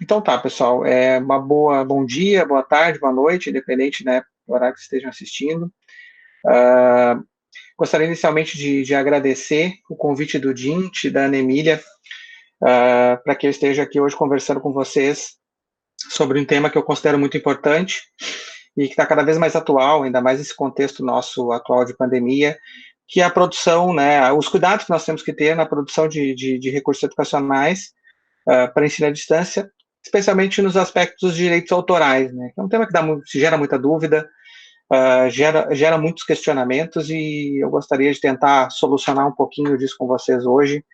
Então tá, pessoal, bom dia, boa tarde, boa noite, independente, né, do horário que estejam assistindo. Gostaria inicialmente de agradecer o convite do Dint, da Ana Emília, para que eu esteja aqui hoje conversando com vocês sobre um tema que eu considero muito importante e que está cada vez mais atual, ainda mais nesse contexto nosso atual de pandemia, que é a produção, né, os cuidados que nós temos que ter na produção de recursos educacionais para ensino à distância, especialmente nos aspectos dos direitos autorais, né? É um tema que gera muita dúvida, gera muitos questionamentos e eu gostaria de tentar solucionar um pouquinho disso com vocês hoje,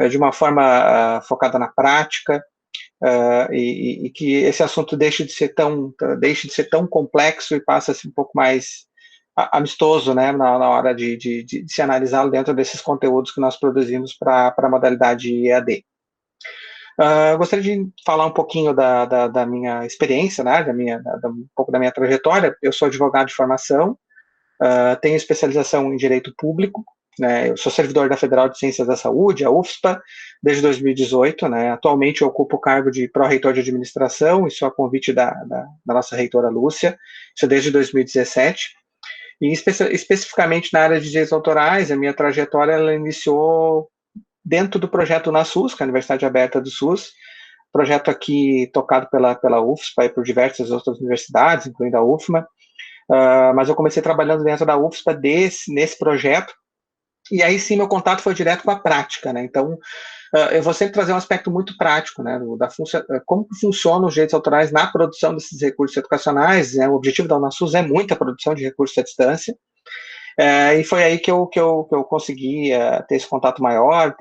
de uma forma focada na prática, e que esse assunto deixe de ser tão complexo e passe a ser um pouco mais amistoso, né, na hora de se analisá-lo dentro desses conteúdos que nós produzimos para a modalidade EAD. Eu gostaria de falar um pouquinho da minha experiência, né, um pouco da minha trajetória. Eu sou advogado de formação, tenho especialização em direito público, né, eu sou servidor da Federal de Ciências da Saúde, a UFSPA, desde 2018, né, atualmente eu ocupo o cargo de pró-reitor de administração, isso a convite da nossa reitora Lúcia, isso desde 2017, e especificamente na área de direitos autorais, a minha trajetória ela iniciou dentro do projeto UNASUS, que é a Universidade Aberta do SUS, projeto aqui tocado pela UFSPA e por diversas outras universidades, incluindo a UFMA, mas eu comecei trabalhando dentro da UFSPA nesse projeto, e aí sim meu contato foi direto com a prática, né? Então, eu vou sempre trazer um aspecto muito prático, né? Como que funcionam os direitos autorais na produção desses recursos educacionais, né? O objetivo da UNASUS é muita produção de recursos à distância, e foi aí que eu consegui ter esse contato maior,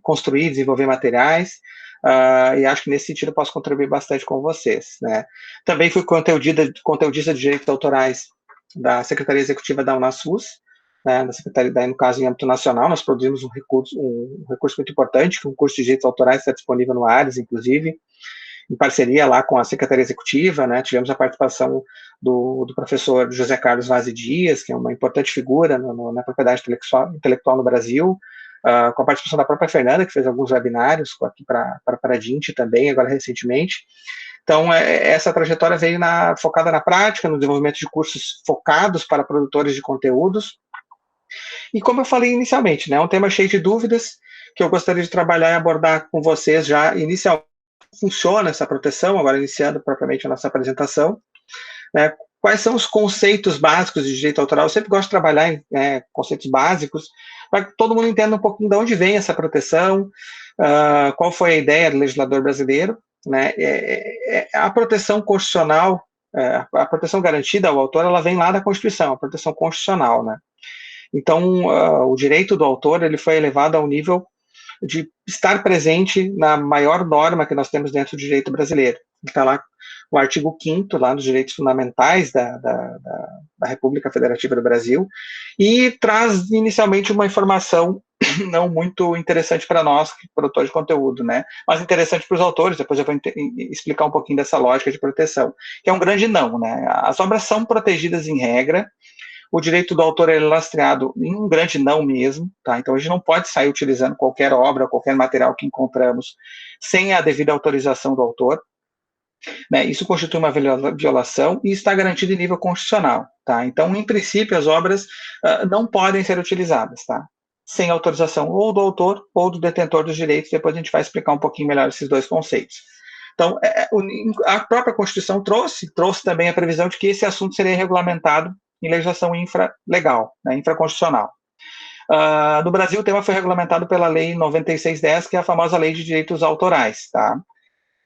construir, desenvolver materiais, e acho que nesse sentido eu posso contribuir bastante com vocês, né? Também fui conteudista de direitos autorais da Secretaria Executiva da UNASUS, né, na Secretaria, daí, no caso, em âmbito nacional, nós produzimos um recurso muito importante, que é um curso de direitos autorais, está disponível no Ares, inclusive, em parceria lá com a Secretaria Executiva, né, tivemos a participação do professor José Carlos Vaz Dias, que é uma importante figura na propriedade intelectual no Brasil, com a participação da própria Fernanda, que fez alguns webinários aqui para a DINT também, agora recentemente. Então, essa trajetória veio focada na prática, no desenvolvimento de cursos focados para produtores de conteúdos, e como eu falei inicialmente, né, é um tema cheio de dúvidas, que eu gostaria de trabalhar e abordar com vocês já inicialmente. Funciona essa proteção, agora iniciando propriamente a nossa apresentação, né? Quais são os conceitos básicos de direito autoral? Eu sempre gosto de trabalhar em conceitos básicos, para que todo mundo entenda um pouquinho de onde vem essa proteção, qual foi a ideia do legislador brasileiro, né? A proteção constitucional, a proteção garantida ao autor, ela vem lá da Constituição, a proteção constitucional, né? Então, o direito do autor ele foi elevado ao nível de estar presente na maior norma que nós temos dentro do direito brasileiro. Está lá o artigo 5º, lá nos direitos fundamentais da República Federativa do Brasil, e traz inicialmente uma informação não muito interessante para nós, produtores de conteúdo, né? Mas interessante para os autores, depois eu vou explicar um pouquinho dessa lógica de proteção, que é um grande não, né? As obras são protegidas em regra, o direito do autor é lastreado em um grande não mesmo, tá? Então a gente não pode sair utilizando qualquer obra, qualquer material que encontramos sem a devida autorização do autor, né? Isso constitui uma violação e está garantido em nível constitucional, tá? Então, em princípio, as obras não podem ser utilizadas, tá? Sem autorização ou do autor ou do detentor dos direitos. Depois a gente vai explicar um pouquinho melhor esses dois conceitos. Então, a própria Constituição trouxe também a previsão de que esse assunto seria regulamentado em legislação infralegal, né, infraconstitucional. No Brasil, o tema foi regulamentado pela Lei 9610, que é a famosa Lei de Direitos Autorais. Tá?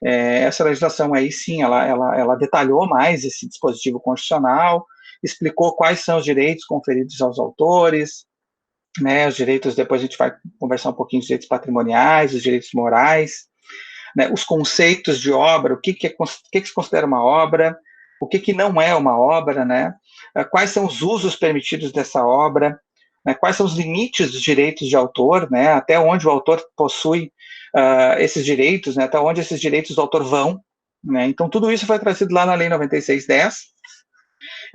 Essa legislação aí, sim, ela detalhou mais esse dispositivo constitucional, explicou quais são os direitos conferidos aos autores, né, os direitos, depois a gente vai conversar um pouquinho dos direitos patrimoniais, os direitos morais, né, os conceitos de obra, o que se considera uma obra, o que não é uma obra, né, quais são os usos permitidos dessa obra, né, quais são os limites dos direitos de autor, né, até onde o autor possui esses direitos, né, até onde esses direitos do autor vão, né, então tudo isso foi trazido lá na Lei 9610,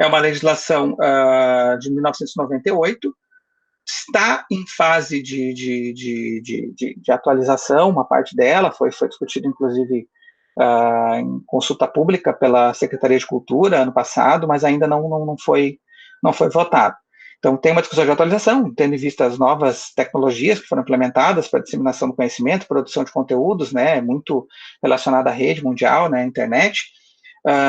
é uma legislação de 1998, está em fase de atualização, uma parte dela, foi discutido, inclusive, em consulta pública pela Secretaria de Cultura ano passado, mas ainda não foi votado. Então, tem uma discussão de atualização, tendo em vista as novas tecnologias que foram implementadas para disseminação do conhecimento, produção de conteúdos, né, muito relacionada à rede mundial, né, internet,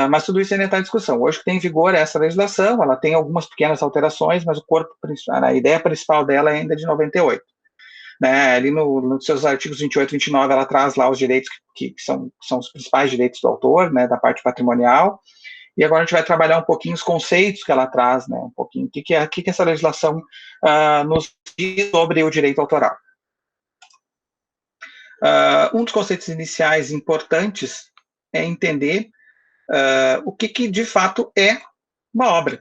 mas tudo isso ainda está em discussão. Hoje que tem em vigor essa legislação, ela tem algumas pequenas alterações, mas o corpo, a ideia principal dela é ainda de 98. Né, ali nos seus artigos 28 e 29, ela traz lá os direitos que são os principais direitos do autor, né, da parte patrimonial, e agora a gente vai trabalhar um pouquinho os conceitos que ela traz, né, um pouquinho, o que essa legislação nos diz sobre o direito autoral. Um dos conceitos iniciais importantes é entender o que de fato é uma obra,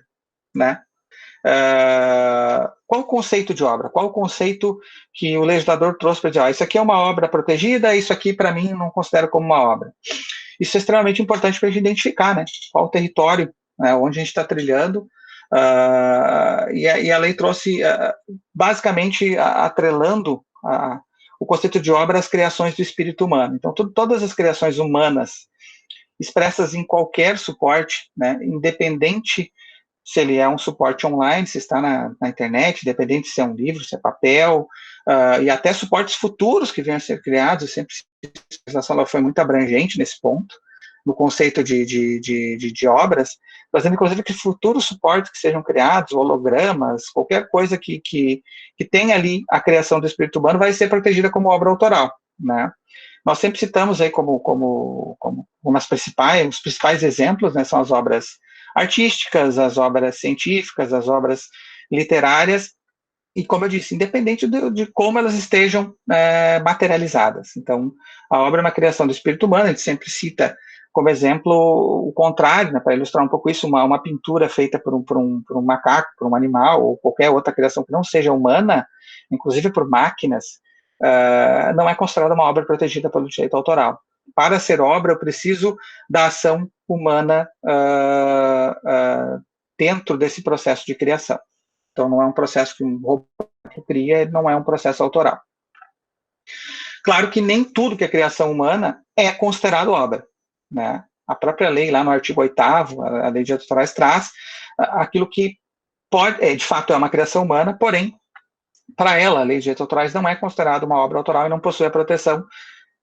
né? Qual o conceito de obra? Qual o conceito que o legislador trouxe para dizer, isso aqui é uma obra protegida, isso aqui, para mim, não considero como uma obra. Isso é extremamente importante para a gente identificar, né? Qual o território, né, onde a gente está trilhando, e a lei trouxe, basicamente, atrelando o conceito de obra às criações do espírito humano. Então, todas as criações humanas expressas em qualquer suporte, né, independente se ele é um suporte online, se está na internet, independente se é um livro, se é papel, e até suportes futuros que venham a ser criados, sempre a legislação foi muito abrangente nesse ponto, no conceito de obras, trazendo inclusive que futuros suportes que sejam criados, hologramas, qualquer coisa que tenha ali a criação do espírito humano vai ser protegida como obra autoral, né? Nós sempre citamos aí como os principais exemplos, né, são as obras artísticas, as obras científicas, as obras literárias, e como eu disse, independente de como elas estejam materializadas. Então, a obra é uma criação do espírito humano, a gente sempre cita como exemplo o contrário, né, para ilustrar um pouco isso, uma pintura feita por um macaco, por um animal, ou qualquer outra criação que não seja humana, inclusive por máquinas, não é considerada uma obra protegida pelo direito autoral. Para ser obra, eu preciso da ação humana dentro desse processo de criação. Então, não é um processo que um robô cria, não é um processo autoral. Claro que nem tudo que é criação humana é considerado obra, né? A própria lei, lá no artigo 8º, a lei de direitos autorais, traz aquilo que de fato é uma criação humana, porém, para ela, a lei de direitos autorais não é considerada uma obra autoral e não possui a proteção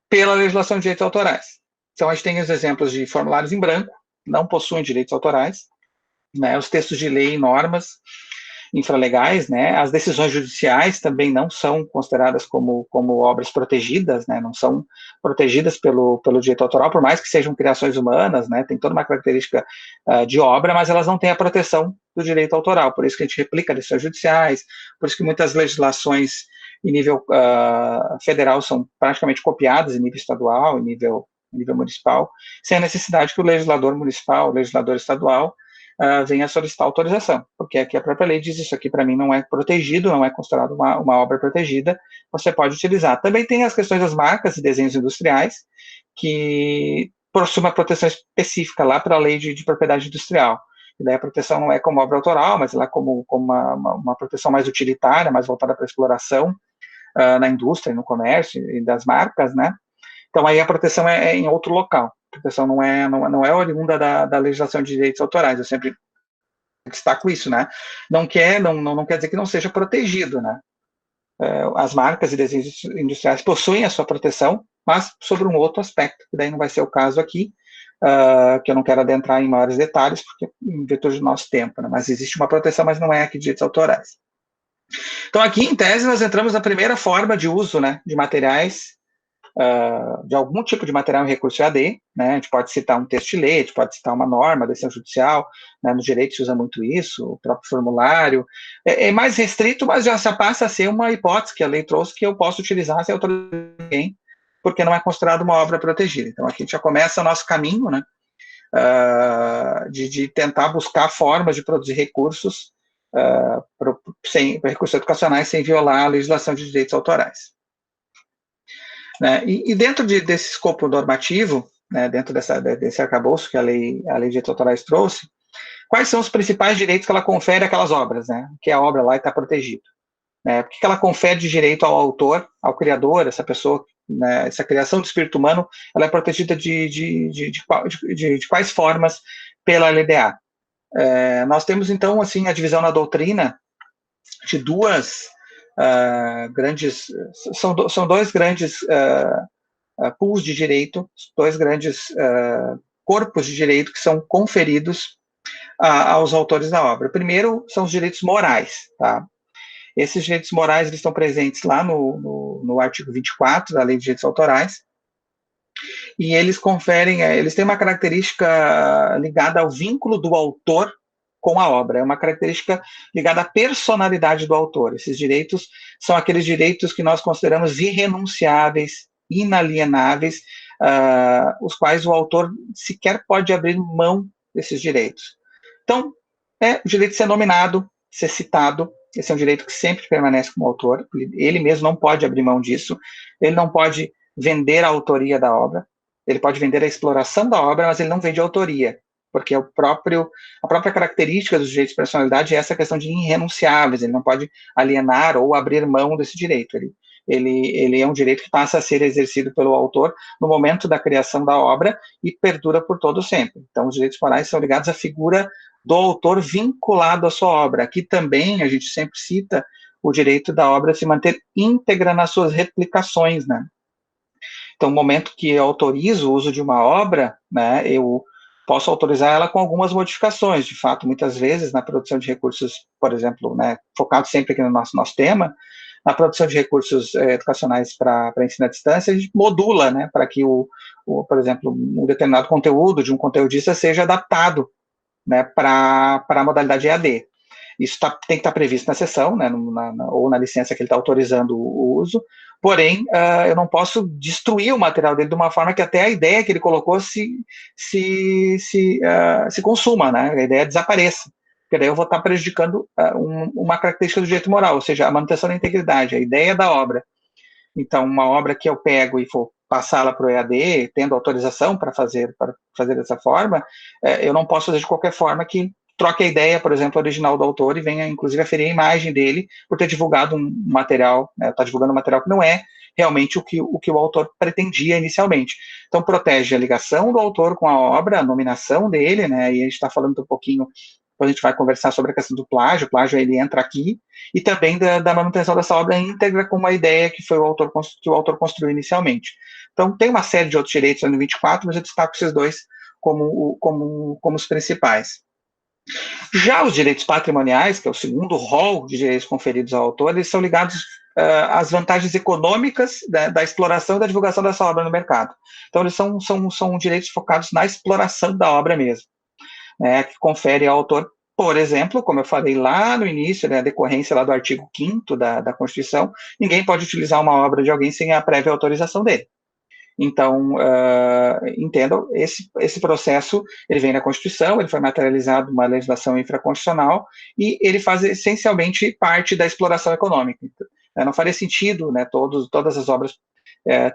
pela legislação de direitos autorais. Então, a gente tem os exemplos de formulários em branco, não possuem direitos autorais, né? Os textos de lei e normas infralegais, né? As decisões judiciais também não são consideradas como obras protegidas, né? Não são protegidas pelo direito autoral, por mais que sejam criações humanas, né? Tem toda uma característica de obra, mas elas não têm a proteção do direito autoral, por isso que a gente replica decisões judiciais, por isso que muitas legislações em nível federal são praticamente copiadas em nível estadual, em nível municipal, sem a necessidade que o legislador municipal, o legislador estadual, venha solicitar autorização, porque aqui a própria lei diz isso aqui para mim não é protegido, não é considerado uma obra protegida, você pode utilizar. Também tem as questões das marcas e desenhos industriais, que possuem uma proteção específica lá para a lei de propriedade industrial. E daí a proteção não é como obra autoral, mas ela é como uma proteção mais utilitária, mais voltada para a exploração na indústria, no comércio e das marcas, né? Então aí a proteção é em outro local. A proteção não é oriunda da legislação de direitos autorais. Eu sempre destaco isso, né? Não quer dizer que não seja protegido, né? As marcas e desenhos industriais possuem a sua proteção, mas sobre um outro aspecto, que daí não vai ser o caso aqui, que eu não quero adentrar em maiores detalhes, porque em virtude do nosso tempo, né? Mas existe uma proteção, mas não é aqui de direitos autorais. Então, aqui, em tese, nós entramos na primeira forma de uso, né, de materiais, de algum tipo de material em recurso EAD, né, a gente pode citar um texto de lei, a gente pode citar uma norma, decisão judicial, né, no direito se usa muito isso, o próprio formulário, é mais restrito, mas já passa a ser uma hipótese que a lei trouxe que eu posso utilizar sem autorizar ninguém, porque não é considerado uma obra protegida. Então, aqui a gente já começa o nosso caminho, né, de tentar buscar formas de produzir recursos recursos educacionais sem violar a legislação de direitos autorais. Né? E dentro desse escopo normativo, né, dentro desse arcabouço que a lei de direitos autorais trouxe, quais são os principais direitos que ela confere àquelas obras, né? Que a obra lá está protegida. né? Por que ela confere de direito ao autor, ao criador, essa pessoa, né? Essa criação do espírito humano, ela é protegida de quais formas pela LDA? Nós temos, então, assim, a divisão na doutrina de duas grandes... São dois grandes pools de direito, dois grandes corpos de direito que são conferidos aos autores da obra. O primeiro são os direitos morais, tá? Esses direitos morais eles estão presentes lá no artigo 24 da Lei de Direitos Autorais, e eles conferem, eles têm uma característica ligada ao vínculo do autor com a obra, é uma característica ligada à personalidade do autor. Esses direitos são aqueles direitos que nós consideramos irrenunciáveis, inalienáveis, os quais o autor sequer pode abrir mão desses direitos. Então, o direito de ser nominado, ser citado, esse é um direito que sempre permanece com o autor, ele mesmo não pode abrir mão disso, ele não pode vender a autoria da obra, ele pode vender a exploração da obra, mas ele não vende a autoria, porque a própria característica dos direitos de personalidade é essa questão de irrenunciáveis, ele não pode alienar ou abrir mão desse direito, ele é um direito que passa a ser exercido pelo autor no momento da criação da obra e perdura por todo sempre. Então, os direitos morais são ligados à figura do autor vinculado à sua obra. Aqui também a gente sempre cita o direito da obra se manter íntegra nas suas replicações, né? Então, no momento que eu autorizo o uso de uma obra, né, eu posso autorizar ela com algumas modificações. De fato, muitas vezes, na produção de recursos, por exemplo, né, focado sempre aqui no nosso tema, na produção de recursos educacionais para ensino à distância, a gente modula, né, para que, por exemplo, um determinado conteúdo de um conteudista seja adaptado, né, para a modalidade EAD. Isso tem que estar previsto na sessão, né, ou na licença que ele está autorizando o uso, porém, eu não posso destruir o material dele de uma forma que até a ideia que ele colocou se consuma, né, a ideia desapareça, porque daí eu vou estar prejudicando uma característica do direito moral, ou seja, a manutenção da integridade, a ideia da obra. Então, uma obra que eu pego e for passá-la para o EAD, tendo autorização para fazer dessa forma, eu não posso fazer de qualquer forma que troque a ideia, por exemplo, original do autor e venha, inclusive, a ferir a imagem dele por ter divulgado um material, está divulgando um material que não é realmente o que o autor pretendia inicialmente. Então, protege a ligação do autor com a obra, a nominação dele, né, e a gente está falando um pouquinho, depois a gente vai conversar sobre a questão do plágio, o plágio ele entra aqui, e também da manutenção dessa obra íntegra com uma ideia que foi que o autor construiu inicialmente. Então, tem uma série de outros direitos no 24, mas eu destaco esses dois como os principais. Já os direitos patrimoniais, que é o segundo rol de direitos conferidos ao autor, eles são ligados às vantagens econômicas da exploração e da divulgação dessa obra no mercado. Então, eles são direitos focados na exploração da obra mesmo, né, que confere ao autor, por exemplo, como eu falei lá no início, né, a decorrência lá do artigo 5º da Constituição, ninguém pode utilizar uma obra de alguém sem a prévia autorização dele. Então, entendam, esse processo, ele vem na Constituição, ele foi materializado numa legislação infraconstitucional, e ele faz essencialmente parte da exploração econômica. Não faria sentido, né, todas as obras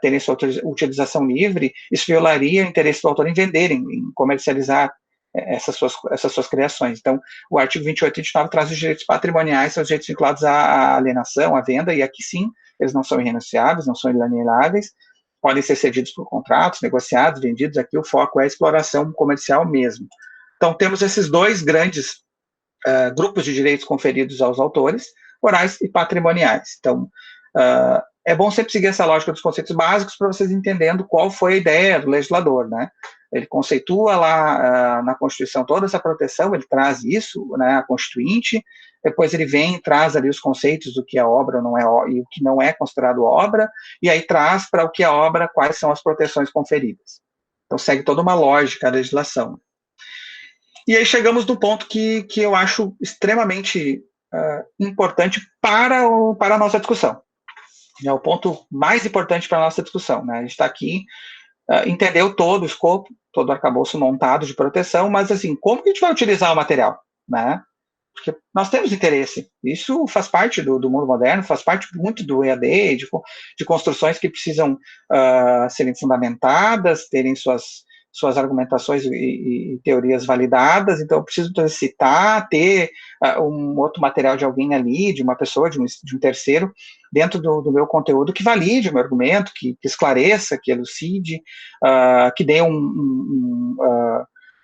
terem sua utilização livre, isso violaria o interesse do autor em vender, em comercializar essas suas criações. Então, o artigo 28 e 29 traz os direitos patrimoniais, são os direitos vinculados à alienação, à venda, e aqui sim, eles não são irrenunciáveis, não são inalienáveis, podem ser cedidos por contratos, negociados, vendidos, aqui o foco é a exploração comercial mesmo. Então, temos esses dois grandes grupos de direitos conferidos aos autores, morais e patrimoniais. Então, é bom sempre seguir essa lógica dos conceitos básicos para vocês entendendo qual foi a ideia do legislador, né? Ele conceitua lá na Constituição toda essa proteção, ele traz isso, né, a Constituinte, depois ele vem e traz ali os conceitos do que é obra não é, e o que não é considerado obra, e aí traz para o que é obra quais são as proteções conferidas. Então segue toda uma lógica a legislação. E aí chegamos no ponto que eu acho extremamente importante para a nossa discussão. É o ponto mais importante para a nossa discussão, né? A gente está aqui, entendeu todo o escopo, todo o arcabouço montado de proteção, mas assim, como que a gente vai utilizar o material, né? Porque nós temos interesse, isso faz parte do mundo moderno, faz parte muito do EAD, de construções que precisam serem fundamentadas, terem suas suas argumentações e teorias validadas, então eu preciso citar, ter um outro material de alguém ali, de uma pessoa, de um terceiro, dentro do meu conteúdo, que valide o meu argumento, que esclareça, que elucide, que dê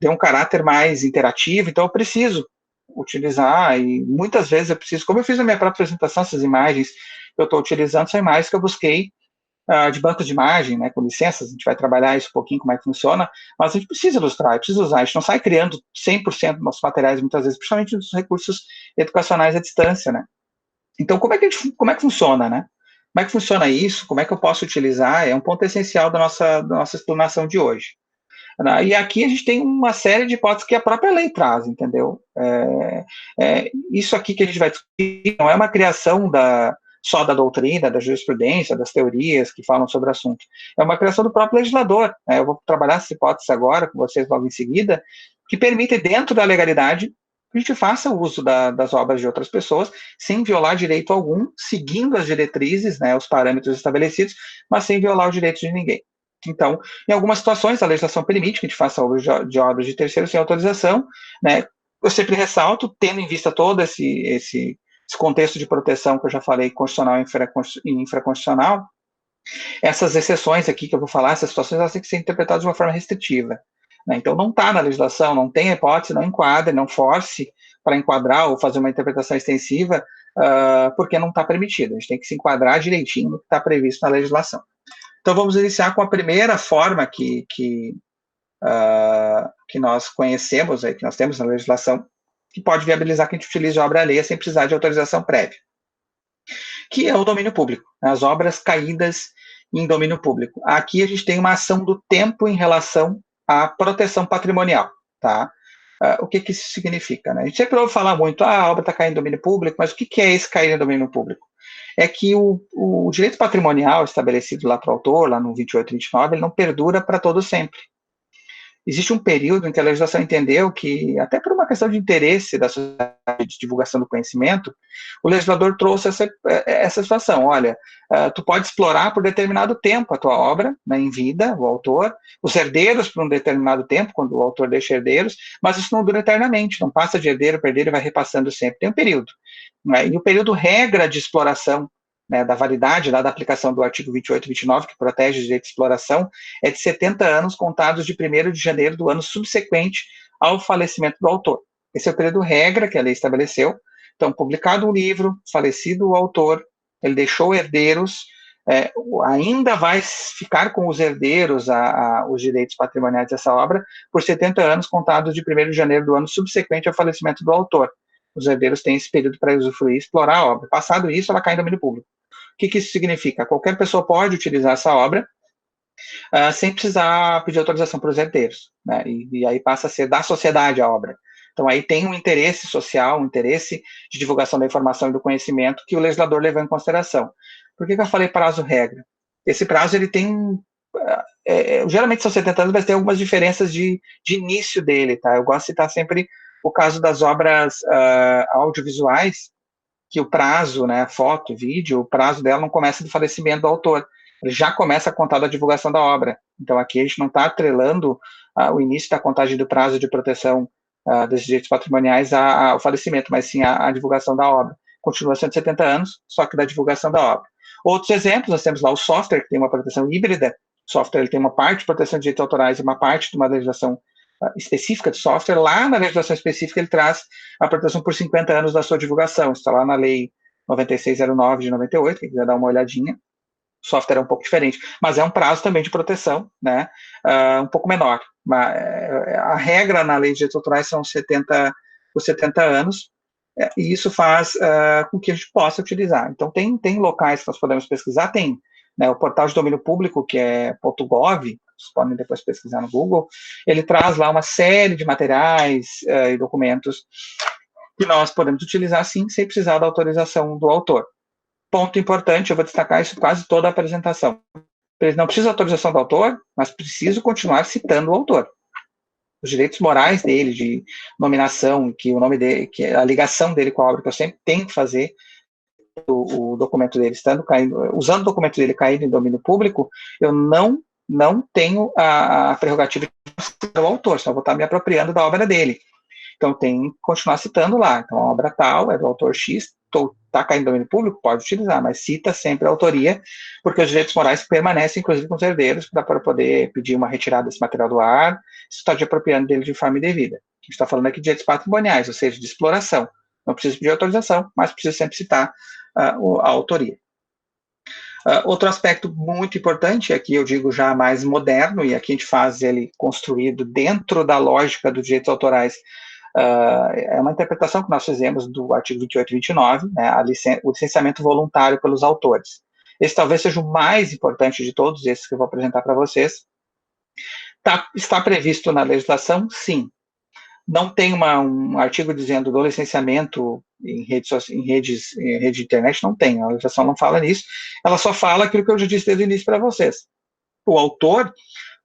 dê um caráter mais interativo, então eu preciso utilizar, e muitas vezes eu preciso, como eu fiz na minha própria apresentação, essas imagens que eu estou utilizando são imagens que eu busquei de bancos de imagem, né, com licenças, a gente vai trabalhar isso um pouquinho, como é que funciona, mas a gente precisa ilustrar, precisa usar, a gente não sai criando 100% dos nossos materiais, muitas vezes, principalmente dos recursos educacionais à distância, né. Então, como é que funciona, né? Como é que funciona isso? Como é que eu posso utilizar? É um ponto essencial da nossa explanação de hoje. E aqui a gente tem uma série de hipóteses que a própria lei traz, entendeu? Isso aqui que a gente vai discutir não é uma criação só da doutrina, da jurisprudência, das teorias que falam sobre o assunto. É uma criação do próprio legislador. Eu vou trabalhar essa hipótese agora com vocês logo em seguida, que permite, dentro da legalidade, que a gente faça o uso das obras de outras pessoas, sem violar direito algum, seguindo as diretrizes, né, os parâmetros estabelecidos, mas sem violar os direitos de ninguém. Então, em algumas situações, a legislação permite que a gente faça uso de obras de terceiros sem autorização, né? Eu sempre ressalto, tendo em vista todo esse contexto de proteção que eu já falei, constitucional e infraconstitucional, essas exceções aqui que eu vou falar, essas situações, elas têm que ser interpretadas de uma forma restritiva. Né? Então, não está na legislação, não tem hipótese, não enquadre, não force para enquadrar ou fazer uma interpretação extensiva, porque não está permitido. A gente tem que se enquadrar direitinho no que está previsto na legislação. Então, vamos iniciar com a primeira forma que nós conhecemos, que nós temos na legislação, que pode viabilizar que a gente utilize obra alheia sem precisar de autorização prévia, que é o domínio público, as obras caídas em domínio público. Aqui a gente tem uma ação do tempo em relação à proteção patrimonial, tá? O que isso significa, né? A gente sempre ouve falar muito, a obra está caindo em domínio público, mas o que é esse cair em domínio público? É que o direito patrimonial estabelecido lá para o autor, lá no 28 e 29, ele não perdura para todo sempre. Existe um período em que a legislação entendeu que, até por uma questão de interesse da sociedade de divulgação do conhecimento, o legislador trouxe essa situação. Olha, tu pode explorar por determinado tempo a tua obra, né, em vida, o autor, os herdeiros por um determinado tempo, quando o autor deixa herdeiros, mas isso não dura eternamente, não passa de herdeiro para herdeiro e vai repassando sempre. Tem um período. Né, e o período regra de exploração, né, da validade, lá da aplicação do artigo 28 e 29, que protege o direito de exploração, é de 70 anos contados de 1º de janeiro do ano subsequente ao falecimento do autor. Esse é o período regra que a lei estabeleceu. Então, publicado o livro, falecido o autor, ele deixou herdeiros, ainda vai ficar com os herdeiros os direitos patrimoniais dessa obra por 70 anos contados de 1º de janeiro do ano subsequente ao falecimento do autor. Os herdeiros têm esse período para usufruir e explorar a obra. Passado isso, ela cai em domínio público. O que isso significa? Qualquer pessoa pode utilizar essa obra sem precisar pedir autorização para os herdeiros. Né? E aí passa a ser da sociedade a obra. Então, aí tem um interesse social, um interesse de divulgação da informação e do conhecimento que o legislador levou em consideração. Por que eu falei prazo-regra? Esse prazo, ele tem... geralmente são 70 anos, mas tem algumas diferenças de início dele. Tá? Eu gosto de citar sempre o caso das obras audiovisuais, que o prazo, né, foto, vídeo, o prazo dela não começa do falecimento do autor, ele já começa a contar da divulgação da obra. Então, aqui a gente não está atrelando o início da contagem do prazo de proteção dos direitos patrimoniais ao falecimento, mas sim a divulgação da obra. Continua sendo 70 anos, só que da divulgação da obra. Outros exemplos, nós temos lá o software, que tem uma proteção híbrida. O software ele tem uma parte de proteção de direitos autorais e uma parte de uma legislação específica de software. Lá na legislação específica ele traz a proteção por 50 anos da sua divulgação. Isso está lá na lei 9609 de 98, quem quiser dar uma olhadinha. O software é um pouco diferente, mas é um prazo também de proteção, né, um pouco menor. A regra na lei de direitos autorais são 70 anos, e isso faz com que a gente possa utilizar. Então, tem locais que nós podemos pesquisar, tem, né, o portal de domínio público, que é .gov, vocês podem depois pesquisar no Google, ele traz lá uma série de materiais e documentos que nós podemos utilizar, sim, sem precisar da autorização do autor. Ponto importante, eu vou destacar isso quase toda a apresentação. Ele não precisa da autorização do autor, mas preciso continuar citando o autor. Os direitos morais dele, de nominação, que o nome dele, que a ligação dele com a obra, que eu sempre tenho que fazer, o documento dele usando o documento dele caído em domínio público, eu não tenho a prerrogativa de o autor, só vou estar me apropriando da obra dele. Então, tem que continuar citando lá. Então, a obra tal é do autor X, está caindo no domínio público, pode utilizar, mas cita sempre a autoria, porque os direitos morais permanecem, inclusive, com os herdeiros, para poder pedir uma retirada desse material do ar, se está te apropriando dele de forma indevida. A gente está falando aqui de direitos patrimoniais, ou seja, de exploração. Não precisa pedir autorização, mas precisa sempre citar a autoria. Outro aspecto muito importante, aqui eu digo já mais moderno, e aqui a gente faz ele construído dentro da lógica dos direitos autorais, é uma interpretação que nós fizemos do artigo 28 e 29, né, o licenciamento voluntário pelos autores. Esse talvez seja o mais importante de todos esses que eu vou apresentar para vocês. Está previsto na legislação? Sim. Não tem um artigo dizendo do licenciamento em rede de internet, não tem, a legislação não fala nisso, ela só fala aquilo que eu já disse desde o início para vocês. O autor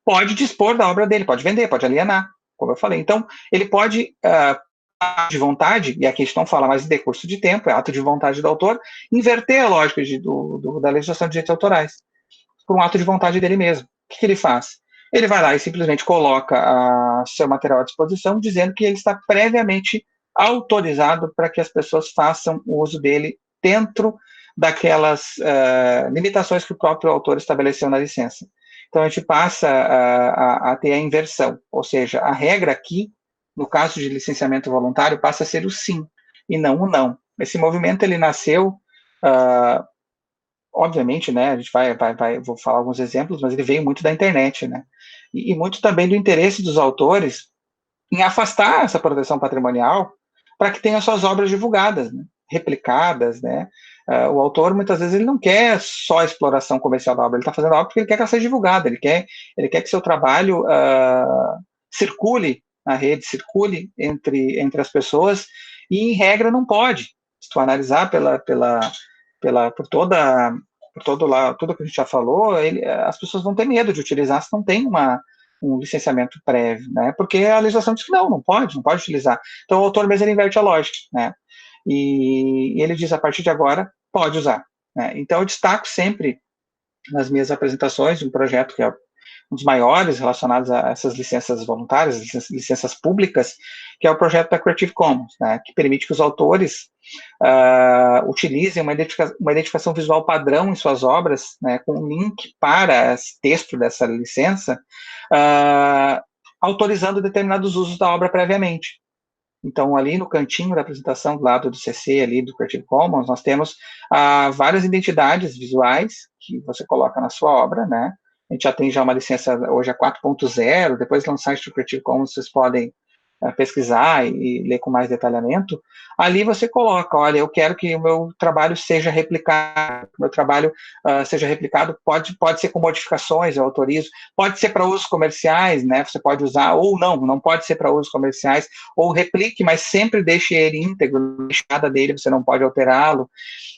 pode dispor da obra dele, pode vender, pode alienar, como eu falei. Então, ele pode, de vontade, e aqui a gente não fala mais de decurso de tempo, é ato de vontade do autor, inverter a lógica da legislação de direitos autorais, por um ato de vontade dele mesmo. O que ele faz? Ele vai lá e simplesmente coloca seu material à disposição, dizendo que ele está previamente autorizado para que as pessoas façam o uso dele dentro daquelas limitações que o próprio autor estabeleceu na licença. Então, a gente passa a ter a inversão, ou seja, a regra aqui, no caso de licenciamento voluntário, passa a ser o sim, e não o não. Esse movimento, ele nasceu... obviamente, né, a gente vou falar alguns exemplos, mas ele veio muito da internet, né, e muito também do interesse dos autores em afastar essa proteção patrimonial para que tenha suas obras divulgadas, né, replicadas, né, o autor, muitas vezes, ele não quer só a exploração comercial da obra, ele está fazendo a obra porque ele quer que ela seja divulgada, ele quer que seu trabalho circule na rede, circule entre as pessoas, e, em regra, não pode. Se tu analisar por tudo que a gente já falou, as pessoas vão ter medo de utilizar se não tem um licenciamento prévio, né? Porque a legislação diz que não pode utilizar. Então o autor mesmo ele inverte a lógica, né? E ele diz, a partir de agora, pode usar, né? Então eu destaco sempre nas minhas apresentações um projeto que é um dos maiores relacionados a essas licenças voluntárias, licenças públicas, que é o projeto da Creative Commons, né, que permite que os autores utilizem uma identificação visual padrão em suas obras, né, com um link para esse texto dessa licença, autorizando determinados usos da obra previamente. Então, ali no cantinho da apresentação, do lado do CC, ali do Creative Commons, nós temos várias identidades visuais que você coloca na sua obra, né? A gente já tem uma licença, hoje é 4.0, depois no site do Creative Commons vocês podem pesquisar e ler com mais detalhamento. Ali você coloca, olha, eu quero que o meu trabalho seja replicado, pode ser com modificações, eu autorizo, pode ser para usos comerciais, né, você pode usar, ou não pode ser para usos comerciais, ou replique, mas sempre deixe ele íntegro, nada dele, você não pode alterá-lo.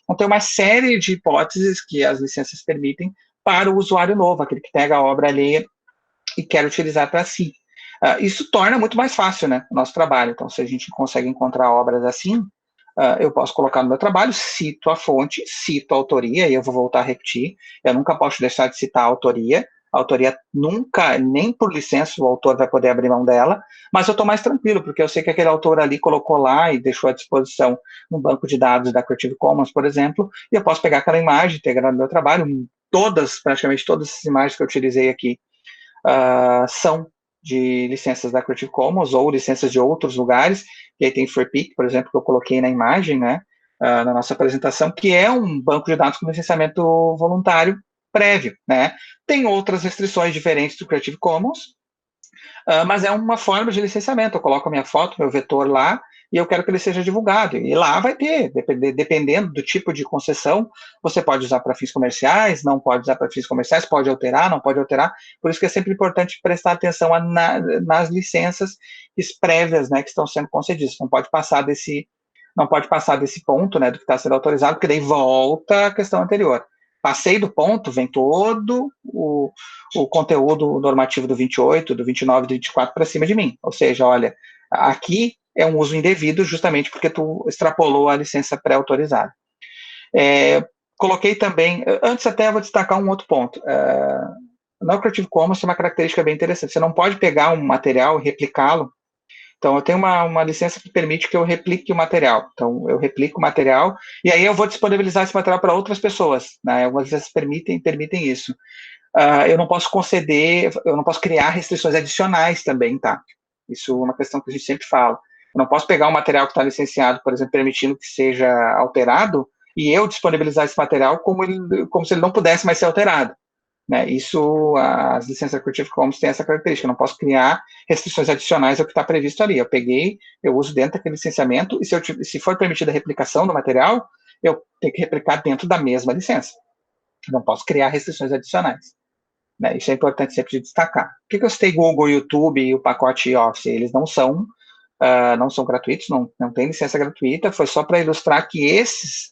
Então, tem uma série de hipóteses que as licenças permitem para o usuário novo, aquele que pega a obra alheia e quer utilizar para si. Isso torna muito mais fácil, né, o nosso trabalho. Então, se a gente consegue encontrar obras assim, eu posso colocar no meu trabalho, cito a fonte, cito a autoria, e eu vou voltar a repetir, eu nunca posso deixar de citar a autoria nunca, nem por licença, o autor vai poder abrir mão dela, mas eu estou mais tranquilo, porque eu sei que aquele autor ali colocou lá e deixou à disposição no banco de dados da Creative Commons, por exemplo, e eu posso pegar aquela imagem, integrar no meu trabalho, praticamente todas as imagens que eu utilizei aqui são de licenças da Creative Commons ou licenças de outros lugares, e aí tem FreePic, por exemplo, que eu coloquei na imagem, né, na nossa apresentação, que é um banco de dados com licenciamento voluntário prévio, né. Tem outras restrições diferentes do Creative Commons, mas é uma forma de licenciamento, eu coloco a minha foto, meu vetor lá, e eu quero que ele seja divulgado. E lá vai ter, dependendo do tipo de concessão, você pode usar para fins comerciais, não pode usar para fins comerciais, pode alterar, não pode alterar. Por isso que é sempre importante prestar atenção nas licenças prévias, né, que estão sendo concedidas. Não pode passar desse ponto, né, do que está sendo autorizado, porque daí volta a questão anterior. Passei do ponto, vem todo o conteúdo normativo do 28, do 29, do 24 para cima de mim. Ou seja, olha, aqui é um uso indevido justamente porque tu extrapolou a licença pré-autorizada. Coloquei também, antes até eu vou destacar um outro ponto. no Creative Commons tem uma característica bem interessante. Você não pode pegar um material e replicá-lo. Então, eu tenho uma licença que permite que eu replique o material. Então, eu replico o material e aí eu vou disponibilizar esse material para outras pessoas. Né? Algumas licenças permitem isso. Eu não posso conceder, eu não posso criar restrições adicionais também, tá? Isso é uma questão que a gente sempre fala. Eu não posso pegar um material que está licenciado, por exemplo, permitindo que seja alterado, e eu disponibilizar esse material como se ele não pudesse mais ser alterado. Né? Isso, as licenças Creative Commons têm essa característica, eu não posso criar restrições adicionais ao que está previsto ali. Eu peguei, eu uso dentro daquele licenciamento, e se for permitida a replicação do material, eu tenho que replicar dentro da mesma licença. Eu não posso criar restrições adicionais. Né? Isso é importante sempre de destacar. Por que eu citei Google, YouTube e o pacote Office? Eles não são gratuitos, não tem licença gratuita, foi só para ilustrar que esses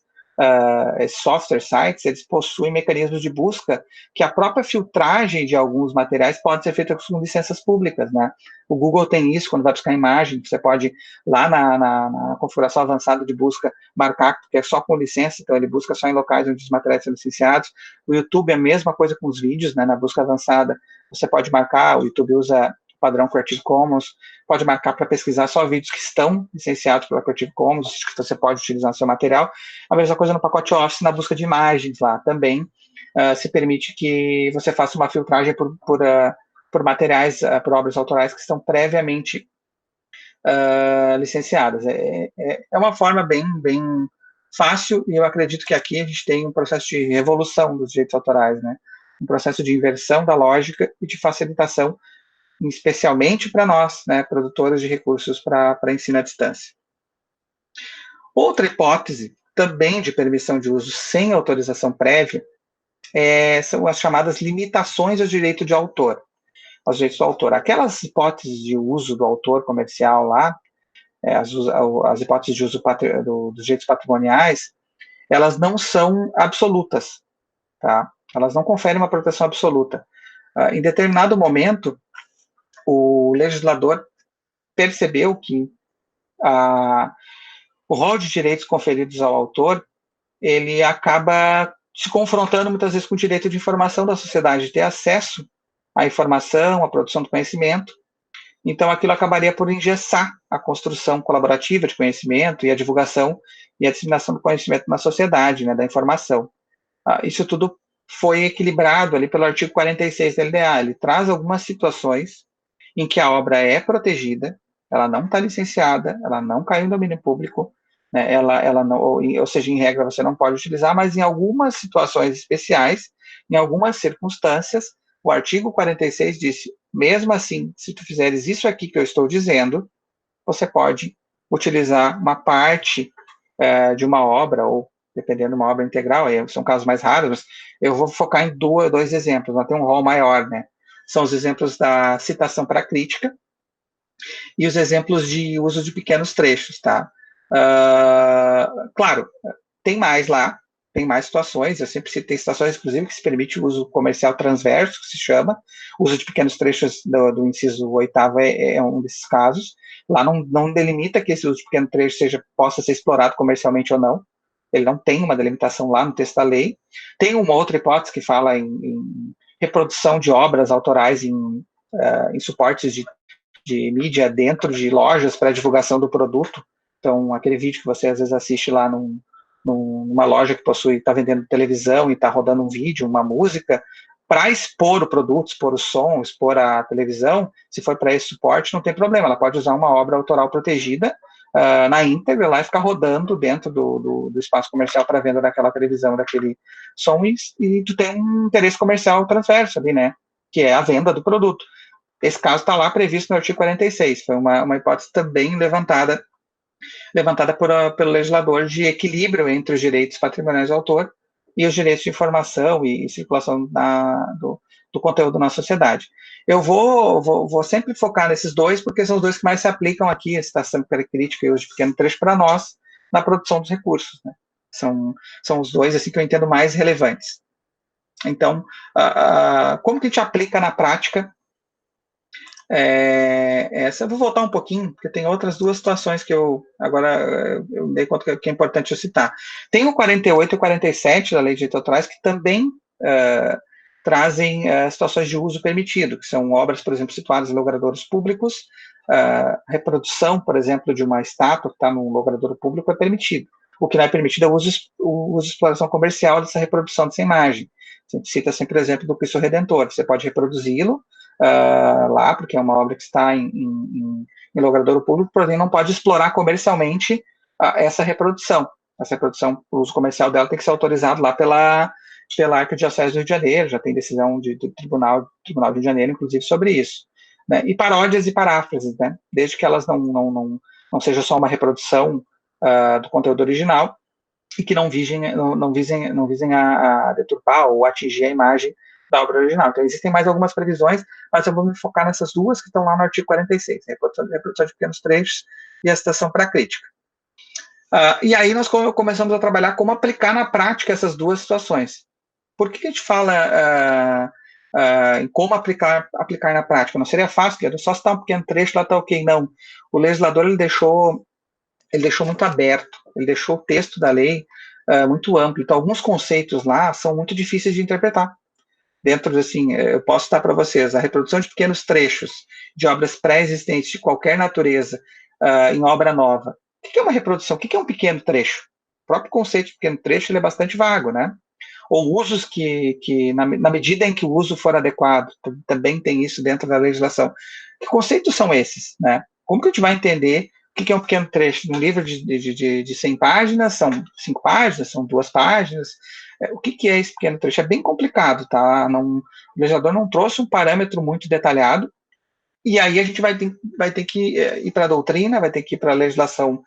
software sites, eles possuem mecanismos de busca que a própria filtragem de alguns materiais pode ser feita com licenças públicas, né? O Google tem isso, quando vai buscar imagem, você pode, lá na configuração avançada de busca, marcar que é só com licença, então ele busca só em locais onde os materiais são licenciados. O YouTube é a mesma coisa com os vídeos, né? Na busca avançada, você pode marcar, o YouTube usa padrão Creative Commons, pode marcar para pesquisar só vídeos que estão licenciados pela Creative Commons, que você pode utilizar no seu material. A mesma coisa no pacote Office, na busca de imagens lá também, se permite que você faça uma filtragem por materiais, por obras autorais que estão previamente licenciadas. É uma forma bem fácil, e eu acredito que aqui a gente tem um processo de revolução dos direitos autorais, né? Um processo de inversão da lógica e de facilitação, especialmente para nós, né, produtores de recursos para ensino à distância. Outra hipótese, também de permissão de uso sem autorização prévia, são as chamadas limitações ao direito de autor, aos direitos do autor. Aquelas hipóteses de uso do autor comercial lá, as hipóteses de uso dos direitos patrimoniais, elas não são absolutas, tá? Elas não conferem uma proteção absoluta. Em determinado momento, o legislador percebeu que o rol de direitos conferidos ao autor, ele acaba se confrontando muitas vezes com o direito de informação da sociedade, de ter acesso à informação, à produção do conhecimento. Então, aquilo acabaria por engessar a construção colaborativa de conhecimento e a divulgação e a disseminação do conhecimento na sociedade, né, da informação. Isso tudo foi equilibrado ali pelo artigo 46 da LDA. Ele traz algumas situações em que a obra é protegida, ela não está licenciada, ela não caiu em domínio público, né, ela não, ou seja, em regra você não pode utilizar, mas em algumas situações especiais, em algumas circunstâncias, o artigo 46 disse, mesmo assim, se tu fizeres isso aqui que eu estou dizendo, você pode utilizar uma parte de uma obra, ou dependendo de uma obra integral, aí são casos mais raros, mas eu vou focar em dois exemplos, nós temos um rol maior, né? São os exemplos da citação para crítica e os exemplos de uso de pequenos trechos, tá? Claro, tem mais lá, tem mais situações, eu sempre citei situações, inclusive, que se permite o uso comercial transverso, que se chama, o uso de pequenos trechos do inciso 8º é um desses casos. Lá não delimita que esse uso de pequeno trecho possa ser explorado comercialmente ou não, ele não tem uma delimitação lá no texto da lei. Tem uma outra hipótese que fala em reprodução de obras autorais em suportes de mídia dentro de lojas para divulgação do produto. Então, aquele vídeo que você às vezes assiste lá numa loja que está vendendo televisão e está rodando um vídeo, uma música, para expor o produto, expor o som, expor a televisão, se for para esse suporte, não tem problema, ela pode usar uma obra autoral protegida na íntegra lá e ficar rodando dentro do espaço comercial para venda daquela televisão, daquele som, e tu tem um interesse comercial transverso ali, né, que é a venda do produto. Esse caso está lá previsto no artigo 46, foi uma hipótese também levantada pelo legislador de equilíbrio entre os direitos patrimoniais do autor e os direitos de informação e circulação do conteúdo na sociedade. Eu vou sempre focar nesses dois, porque são os dois que mais se aplicam aqui, a citação crítica e o uso de pequeno trecho, para nós, na produção dos recursos, né? São os dois assim, que eu entendo mais relevantes. Então, como que a gente aplica na prática essa? Eu vou voltar um pouquinho, porque tem outras duas situações que eu me dei conta que é importante eu citar. Tem o 48 e o 47 da Lei de Direitos Autorais, que também trazem situações de uso permitido, que são obras, por exemplo, situadas em logradouros públicos. Reprodução, por exemplo, de uma estátua que está num logradouro público é permitido. O que não é permitido é o uso e exploração comercial dessa reprodução dessa imagem. A gente cita sempre o exemplo do Cristo Redentor. Você pode reproduzi-lo lá, porque é uma obra que está em logradouro público, porém não pode explorar comercialmente essa reprodução. Essa reprodução, o uso comercial dela tem que ser autorizado lá pela Arquidiocese do Rio de Janeiro, já tem decisão do Tribunal do Rio de Janeiro, inclusive, sobre isso. Né? E paródias e paráfrases, né? Desde que elas não seja só uma reprodução do conteúdo original e que não visem a deturpar ou atingir a imagem da obra original. Então, existem mais algumas previsões, mas eu vou me focar nessas duas que estão lá no artigo 46, a reprodução de pequenos trechos e a citação para crítica. E aí nós começamos a trabalhar como aplicar na prática essas duas situações. Por que a gente fala em como aplicar na prática? Não seria fácil, só citar um pequeno trecho, lá está ok. Não. O legislador ele deixou muito aberto, ele deixou o texto da lei muito amplo. Então, alguns conceitos lá são muito difíceis de interpretar. Dentro assim, eu posso citar para vocês a reprodução de pequenos trechos de obras pré-existentes de qualquer natureza em obra nova. O que é uma reprodução? O que é um pequeno trecho? O próprio conceito de pequeno trecho ele é bastante vago, né? Ou usos que na medida em que o uso for adequado, também tem isso dentro da legislação. Que conceitos são esses, né? Como que a gente vai entender o que é um pequeno trecho? Um livro de 100 páginas, são 5 páginas, são 2 páginas. O que é esse pequeno trecho? É bem complicado, tá? O legislador não trouxe um parâmetro muito detalhado, e aí a gente vai ter que ir para a doutrina, vai ter que ir para a legislação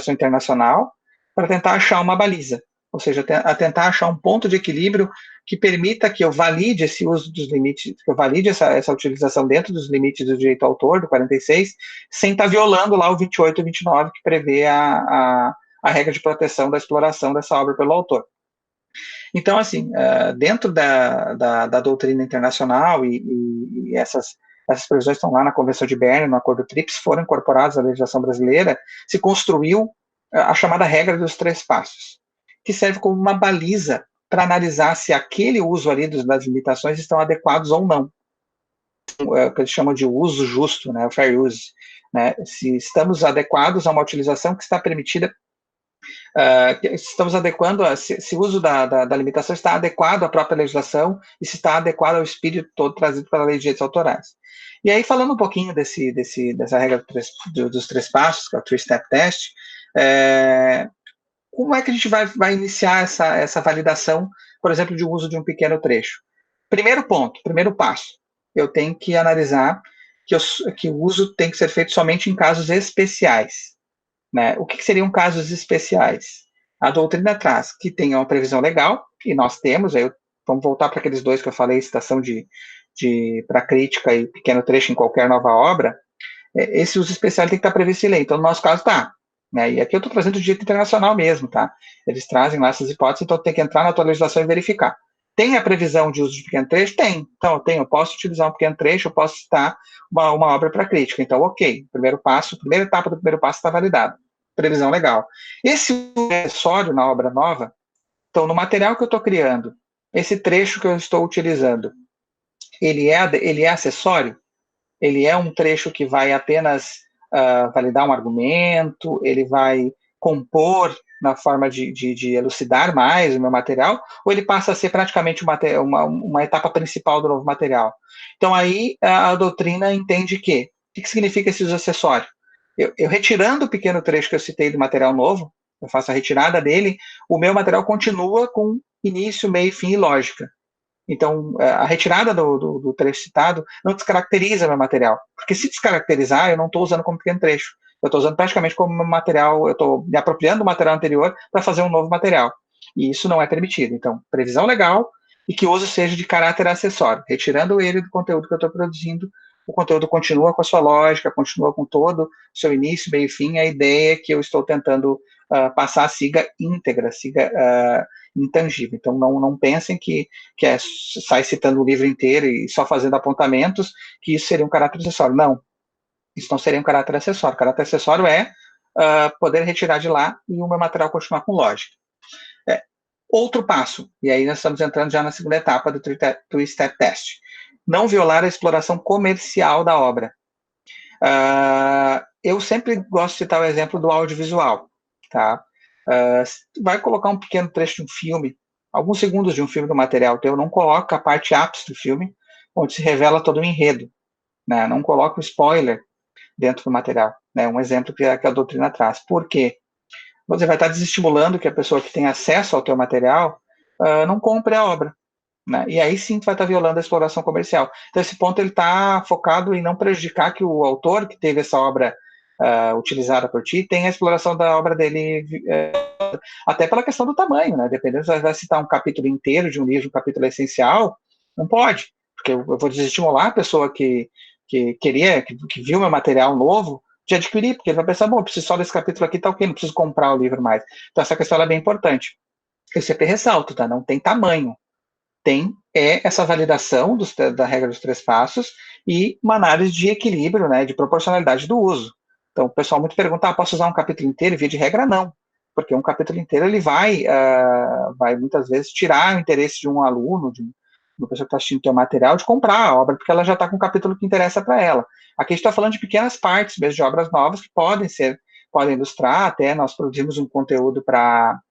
internacional, para tentar achar uma baliza, ou seja, tentar achar um ponto de equilíbrio que permita que eu valide esse uso dos limites, que eu valide essa utilização dentro dos limites do direito ao autor, do 46, sem estar violando lá o 28 e 29, que prevê a regra de proteção da exploração dessa obra pelo autor. Então, assim, dentro da doutrina internacional e essas previsões estão lá na Convenção de Berne, no Acordo TRIPS, foram incorporadas à legislação brasileira, se construiu a chamada regra dos 3 passos, que serve como uma baliza para analisar se aquele uso ali das limitações estão adequados ou não. O que eles chamam de uso justo, né, o fair use. Né, se estamos adequados a uma utilização que está permitida, estamos adequando, se o uso da limitação está adequado à própria legislação e se está adequado ao espírito todo trazido pela Lei de Direitos Autorais. E aí, falando um pouquinho dessa regra dos 3 passos, que é o Three-Step Test, como é que a gente vai iniciar essa validação, por exemplo, de uso de um pequeno trecho? Primeiro passo, eu tenho que analisar que o uso tem que ser feito somente em casos especiais. Né? O que seriam casos especiais? A doutrina traz que tenha uma previsão legal, e nós temos, aí vamos voltar para aqueles 2 que eu falei, citação para crítica e pequeno trecho em qualquer nova obra. Esse uso especial tem que estar previsto em lei. Então, no nosso caso, está. Né? E aqui eu estou trazendo o direito internacional mesmo, tá? Eles trazem lá essas hipóteses, então tem que entrar na tua legislação e verificar. Tem a previsão de uso de pequeno trecho? Tem. Então, eu posso utilizar um pequeno trecho, eu posso citar uma obra para crítica. Então, ok, primeira etapa do primeiro passo está validada. Previsão legal. Esse acessório na obra nova, então, no material que eu estou criando, esse trecho que eu estou utilizando, ele é acessório? Ele é um trecho que vai apenas validar um argumento, ele vai compor na forma de elucidar mais o meu material, ou ele passa a ser praticamente uma etapa principal do novo material? Então, aí a doutrina entende que o que significa esse uso acessório? Eu retirando o pequeno trecho que eu citei do material novo, eu faço a retirada dele, o meu material continua com início, meio, fim e lógica. Então, a retirada do trecho citado não descaracteriza meu material, porque se descaracterizar, eu não estou usando como pequeno trecho. Eu estou usando praticamente como material, eu estou me apropriando do material anterior para fazer um novo material. E isso não é permitido. Então, previsão legal e que o uso seja de caráter acessório. Retirando ele do conteúdo que eu estou produzindo, o conteúdo continua com a sua lógica, continua com todo o seu início, meio e fim. A ideia que eu estou tentando passar siga íntegra, siga intangível. Então, não pensem que sai citando o livro inteiro e só fazendo apontamentos, que isso seria um caráter acessório. Não, isso não seria um caráter acessório. O caráter acessório é poder retirar de lá e o meu material continuar com lógica. Outro passo, e aí nós estamos entrando já na segunda etapa do Two-Step Test. Não violar a exploração comercial da obra. Eu sempre gosto de citar o exemplo do audiovisual, tá? Vai colocar um pequeno trecho de um filme, alguns segundos de um filme do material teu, não coloca a parte ápice do filme, onde se revela todo o enredo, né? Não coloca o spoiler dentro do material, né? Um exemplo que a doutrina traz. Por quê? Você vai estar desestimulando que a pessoa que tem acesso ao teu material não compre a obra, né? E aí sim tu vai estar violando a exploração comercial. Então esse ponto ele está focado em não prejudicar que o autor que teve essa obra utilizada por ti tenha a exploração da obra dele, até pela questão do tamanho, né? Dependendo se você vai citar um capítulo inteiro de um livro, um capítulo essencial, não pode, porque eu vou desestimular a pessoa que queria, que viu meu material novo, de adquirir, porque ele vai pensar, bom, preciso só desse capítulo aqui, tá ok, não preciso comprar o livro mais. Então essa questão é bem importante. Eu sempre ressalto, tá? Não tem tamanho. Tem essa validação da regra dos 3 passos e uma análise de equilíbrio, né, de proporcionalidade do uso. Então, o pessoal muito pergunta, posso usar um capítulo inteiro? Via de regra, não. Porque um capítulo inteiro ele vai muitas vezes tirar o interesse de um aluno, de uma pessoa que está assistindo o teu material, de comprar a obra, porque ela já está com um capítulo que interessa para ela. Aqui a gente está falando de pequenas partes, mesmo de obras novas, que podem ilustrar, até nós produzimos um conteúdo para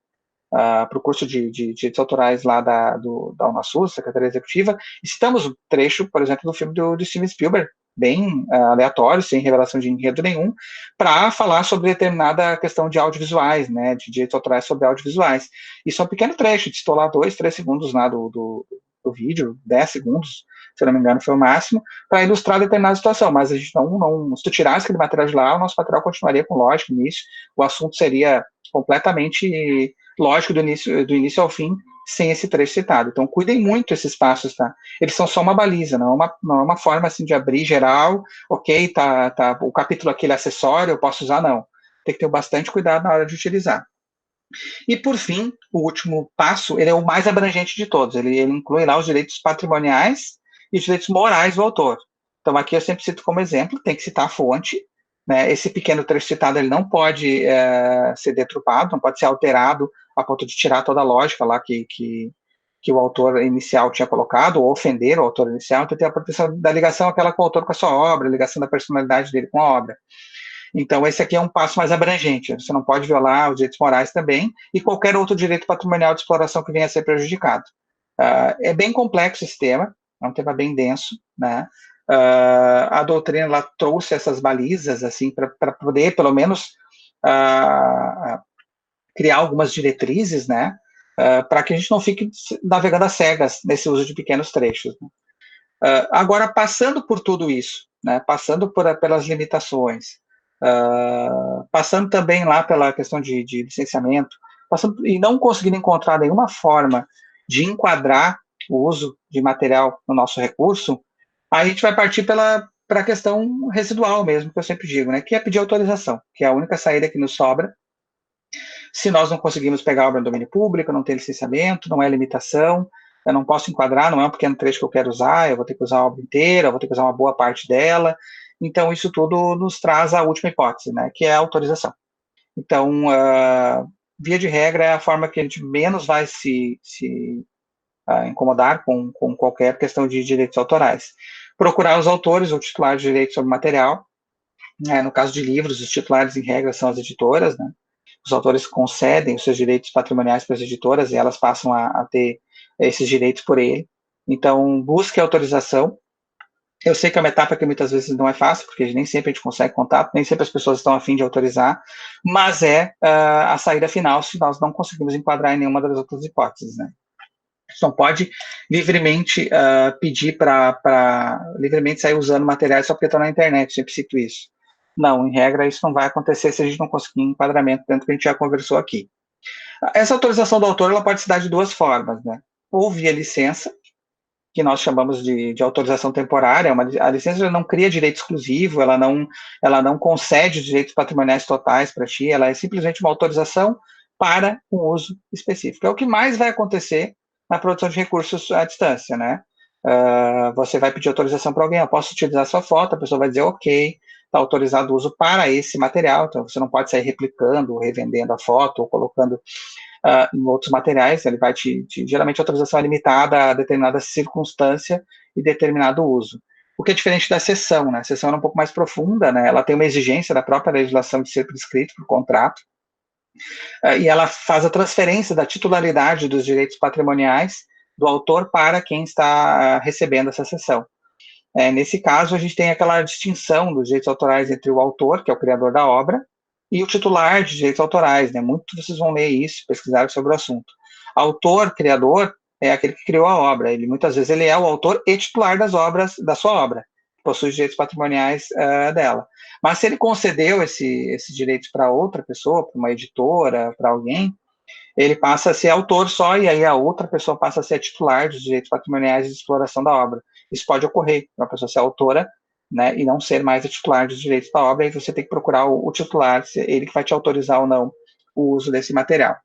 o curso de direitos autorais lá da Unasul, Secretaria Executiva, e citamos um trecho, por exemplo, do filme do Steven Spielberg, bem aleatório, sem revelação de enredo nenhum, para falar sobre determinada questão de audiovisuais, né, de direitos autorais sobre audiovisuais. Isso é um pequeno trecho, estou lá 2, 3 segundos lá do vídeo, 10 segundos, se não me engano, foi o máximo, para ilustrar determinada situação, mas a gente não, se tu tirasse aquele material de lá, o nosso material continuaria com lógica nisso, o assunto seria completamente lógico do início ao fim, sem esse trecho citado. Então, cuidem muito esses passos, tá? Eles são só uma baliza, não é uma forma assim de abrir geral, ok, tá, o capítulo aquele acessório, eu posso usar, não. Tem que ter bastante cuidado na hora de utilizar. E, por fim, o último passo, ele é o mais abrangente de todos. Ele inclui lá os direitos patrimoniais e os direitos morais do autor. Então, aqui eu sempre cito como exemplo, tem que citar a fonte, né? Esse pequeno trecho citado ele não pode ser deturpado, não pode ser alterado a ponto de tirar toda a lógica lá que o autor inicial tinha colocado, ou ofender o autor inicial. Então, tem a proteção da ligação aquela com o autor com a sua obra, a ligação da personalidade dele com a obra. Então, esse aqui é um passo mais abrangente. Você não pode violar os direitos morais também e qualquer outro direito patrimonial de exploração que venha a ser prejudicado. É bem complexo esse tema, é um tema bem denso, né? A doutrina ela trouxe essas balizas assim para poder, pelo menos, criar algumas diretrizes, né? Para que a gente não fique navegando às cegas nesse uso de pequenos trechos. Né? Agora, passando por tudo isso, né? Passando pelas limitações, passando também lá pela questão de licenciamento, e não conseguindo encontrar nenhuma forma de enquadrar o uso de material no nosso recurso, aí a gente vai partir para a questão residual mesmo, que eu sempre digo, né, que é pedir autorização, que é a única saída que nos sobra. Se nós não conseguimos pegar a obra no domínio público, não tem licenciamento, não é limitação, eu não posso enquadrar, não é um pequeno trecho que eu quero usar, eu vou ter que usar a obra inteira, eu vou ter que usar uma boa parte dela. Então, isso tudo nos traz a última hipótese, né, que é a autorização. Então, via de regra, é a forma que a gente menos vai se incomodar com qualquer questão de direitos autorais. Procurar os autores ou titulares de direitos sobre material. No caso de livros, os titulares, em regra, são as editoras, né? Os autores concedem os seus direitos patrimoniais para as editoras e elas passam a ter esses direitos por ele. Então, busque autorização. Eu sei que é uma etapa que muitas vezes não é fácil, porque nem sempre a gente consegue contato, nem sempre as pessoas estão a fim de autorizar, mas é a saída final se nós não conseguimos enquadrar em nenhuma das outras hipóteses, né? A gente não pode livremente pedir para livremente sair usando materiais só porque está na internet, sempre cito isso. Não, em regra, isso não vai acontecer se a gente não conseguir enquadramento dentro do que a gente já conversou aqui. Essa autorização do autor ela pode se dar de duas formas, né? Ou via licença, que nós chamamos de autorização temporária. A licença não cria direito exclusivo, ela não concede direitos patrimoniais totais para ti, ela é simplesmente uma autorização para um uso específico. É o que mais vai acontecer na produção de recursos à distância, né? Você vai pedir autorização para alguém, eu posso utilizar sua foto, a pessoa vai dizer ok, está autorizado o uso para esse material, então você não pode sair replicando, ou revendendo a foto, ou colocando em outros materiais, ele vai geralmente a autorização é limitada a determinada circunstância e determinado uso. O que é diferente da cessão, né? A cessão é um pouco mais profunda, né? Ela tem uma exigência da própria legislação de ser prescrito por contrato, e ela faz a transferência da titularidade dos direitos patrimoniais do autor para quem está recebendo essa cessão. Nesse caso, a gente tem aquela distinção dos direitos autorais entre o autor, que é o criador da obra, e o titular de direitos autorais, né? Muito vocês vão ler isso, pesquisar sobre o assunto. Autor, criador, é aquele que criou a obra. Muitas vezes ele é o autor e titular das obras, da sua obra, possui os direitos patrimoniais dela. Mas se ele concedeu esses direitos para outra pessoa, para uma editora, para alguém, ele passa a ser autor só, e aí a outra pessoa passa a ser titular dos direitos patrimoniais de exploração da obra. Isso pode ocorrer, uma pessoa ser autora, né, e não ser mais a titular dos direitos da obra, e você tem que procurar o titular, se ele que vai te autorizar ou não o uso desse material.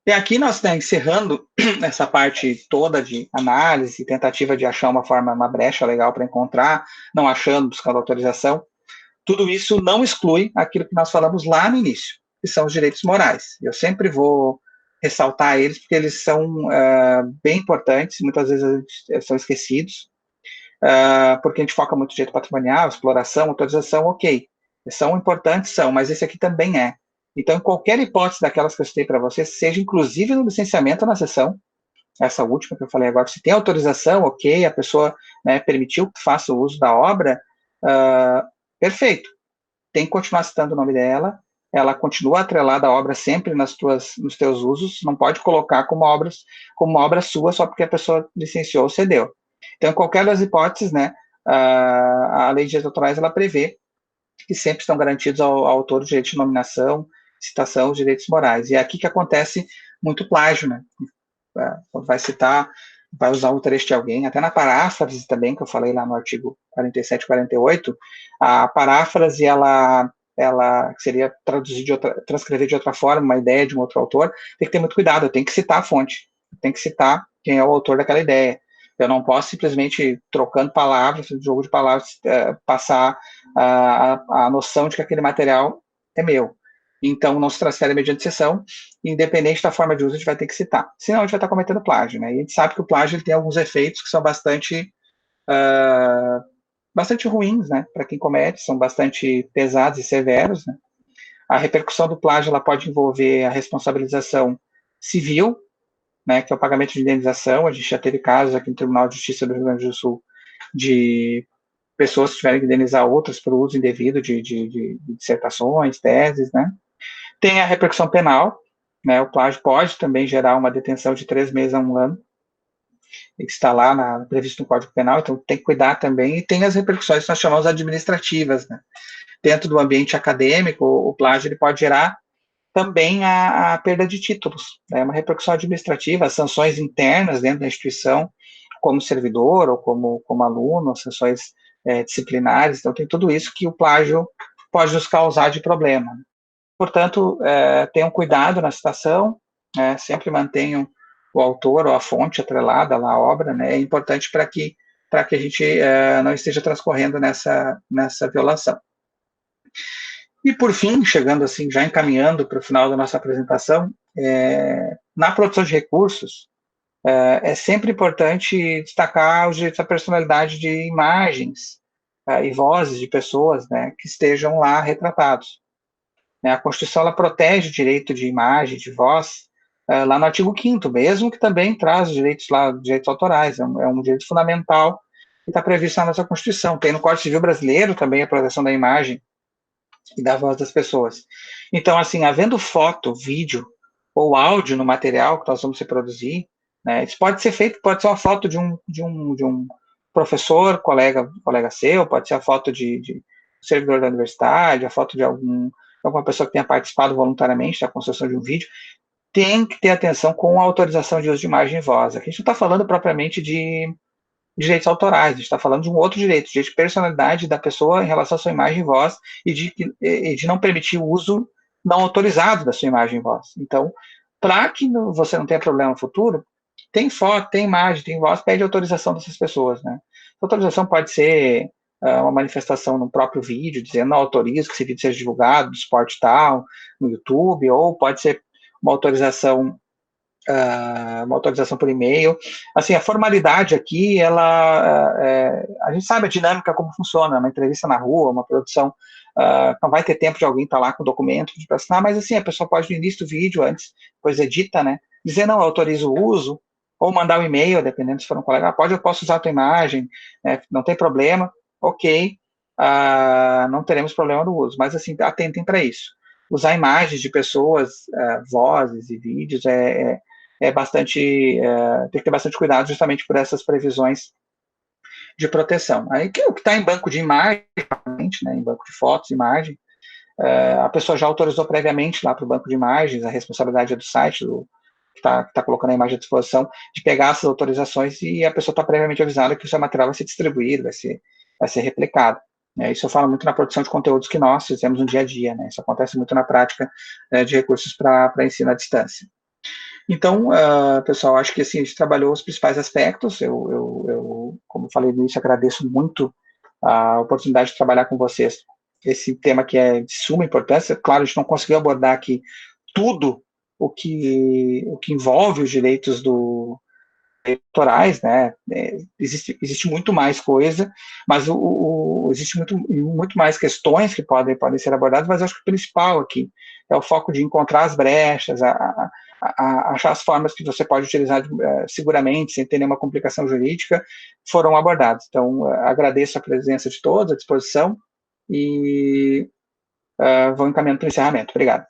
E aqui nós, né, encerrando essa parte toda de análise, tentativa de achar uma brecha legal para encontrar, não achando, buscando autorização, tudo isso não exclui aquilo que nós falamos lá no início, que são os direitos morais. Eu sempre vou ressaltar eles, porque eles são bem importantes, muitas vezes são esquecidos, porque a gente foca muito no direito patrimonial, exploração, autorização, ok. São importantes, mas esse aqui também é. Então, em qualquer hipótese daquelas que eu citei para você, seja inclusive no licenciamento na cessão, essa última que eu falei agora, se tem autorização, ok, a pessoa, né, permitiu que faça o uso da obra, perfeito. Tem que continuar citando o nome dela, ela continua atrelada à obra sempre nos teus usos, não pode colocar como uma obra sua só porque a pessoa licenciou ou cedeu. Então, em qualquer das hipóteses, né, a lei de direitos autorais, ela prevê que sempre estão garantidos ao autor o direito de nominação, citação, os direitos morais. E é aqui que acontece muito plágio, né? Quando vai citar, vai usar o trecho de alguém, até na paráfrase também, que eu falei lá no artigo 47 e 48, a paráfrase, ela seria transcrever de outra forma uma ideia de um outro autor, tem que ter muito cuidado, eu tenho que citar a fonte, tem que citar quem é o autor daquela ideia. Eu não posso simplesmente, trocando palavras, jogo de palavras, passar a noção de que aquele material é meu. Então, não se transfere mediante cessão, independente da forma de uso, a gente vai ter que citar. Senão, a gente vai estar cometendo plágio, né? E a gente sabe que o plágio ele tem alguns efeitos que são bastante ruins, né? Para quem comete, são bastante pesados e severos, né? A repercussão do plágio ela pode envolver a responsabilização civil, né, que é o pagamento de indenização. A gente já teve casos aqui no Tribunal de Justiça do Rio Grande do Sul de pessoas que tiveram que indenizar outras por uso indevido de dissertações, teses, né? Tem a repercussão penal, né? O plágio pode também gerar uma detenção de 3 meses a 1 ano, que está lá previsto no Código Penal, então tem que cuidar também. E tem as repercussões que nós chamamos administrativas, né? Dentro do ambiente acadêmico, o plágio ele pode gerar também a perda de títulos, né? Uma repercussão administrativa, as sanções internas dentro da instituição, como servidor ou como aluno, sanções disciplinares. Então, tem tudo isso que o plágio pode nos causar de problema. Portanto, tenham cuidado na citação, sempre mantenham o autor ou a fonte atrelada à obra, né? É importante para que a gente não esteja transcorrendo nessa violação. E, por fim, chegando assim, já encaminhando para o final da nossa apresentação, na produção de recursos, é sempre importante destacar os direitos à personalidade de imagens e vozes de pessoas, né, que estejam lá retratados. A Constituição ela protege o direito de imagem, de voz, lá no artigo 5º, mesmo que também traz os direitos autorais, é um direito fundamental que está previsto na nossa Constituição. Tem no Código Civil Brasileiro também a proteção da imagem e da voz das pessoas. Então, assim, havendo foto, vídeo ou áudio no material que nós vamos reproduzir, né, isso pode ser feito, pode ser uma foto de um professor, colega seu, pode ser a foto de servidor da universidade, a foto de alguma pessoa que tenha participado voluntariamente da construção de um vídeo. Tem que ter atenção com a autorização de uso de imagem e voz. Aqui a gente não está falando propriamente de direitos autorais, a gente está falando de um outro direito, direito de personalidade da pessoa em relação à sua imagem e voz e de não permitir o uso não autorizado da sua imagem e voz. Então, para que você não tenha problema no futuro, tem foto, tem imagem, tem voz, pede autorização dessas pessoas, né? A autorização pode ser uma manifestação no próprio vídeo, dizendo não autorizo que esse vídeo seja divulgado do esporte tal, no YouTube, ou pode ser uma autorização por e-mail. Assim, a formalidade aqui, a gente sabe a dinâmica como funciona, uma entrevista na rua, uma produção, não vai ter tempo de alguém estar lá com o documento para assinar, mas assim, a pessoa pode no início do vídeo, antes, depois edita, né, dizer, não, eu autorizo o uso, ou mandar um e-mail, dependendo se for um colega, eu posso usar a tua imagem, né, não tem problema, ok, não teremos problema no uso, mas assim, atentem para isso. Usar imagens de pessoas, vozes e vídeos tem que ter bastante cuidado justamente por essas previsões de proteção. Aí o que está em banco de imagem, né, em banco de fotos, imagem, a pessoa já autorizou previamente lá para o banco de imagens, a responsabilidade é do site, que está colocando a imagem à disposição, de pegar essas autorizações e a pessoa está previamente avisada que o seu material vai ser distribuído, vai ser replicado. Isso eu falo muito na produção de conteúdos que nós fizemos no dia a dia, né? Isso acontece muito na prática de recursos para ensino à distância. Então, pessoal, acho que assim, a gente trabalhou os principais aspectos. Eu, como falei no início, agradeço muito a oportunidade de trabalhar com vocês esse tema que é de suma importância. Claro, a gente não conseguiu abordar aqui tudo o que envolve os direitos eleitorais, né? Existe muito mais coisa, mas existe muito mais questões que podem ser abordadas, mas eu acho que o principal aqui é o foco de encontrar as brechas, achar as formas que você pode utilizar seguramente, sem ter nenhuma complicação jurídica, foram abordados. Então, agradeço a presença de todos, a disposição, e vou encaminhando para o encerramento. Obrigado.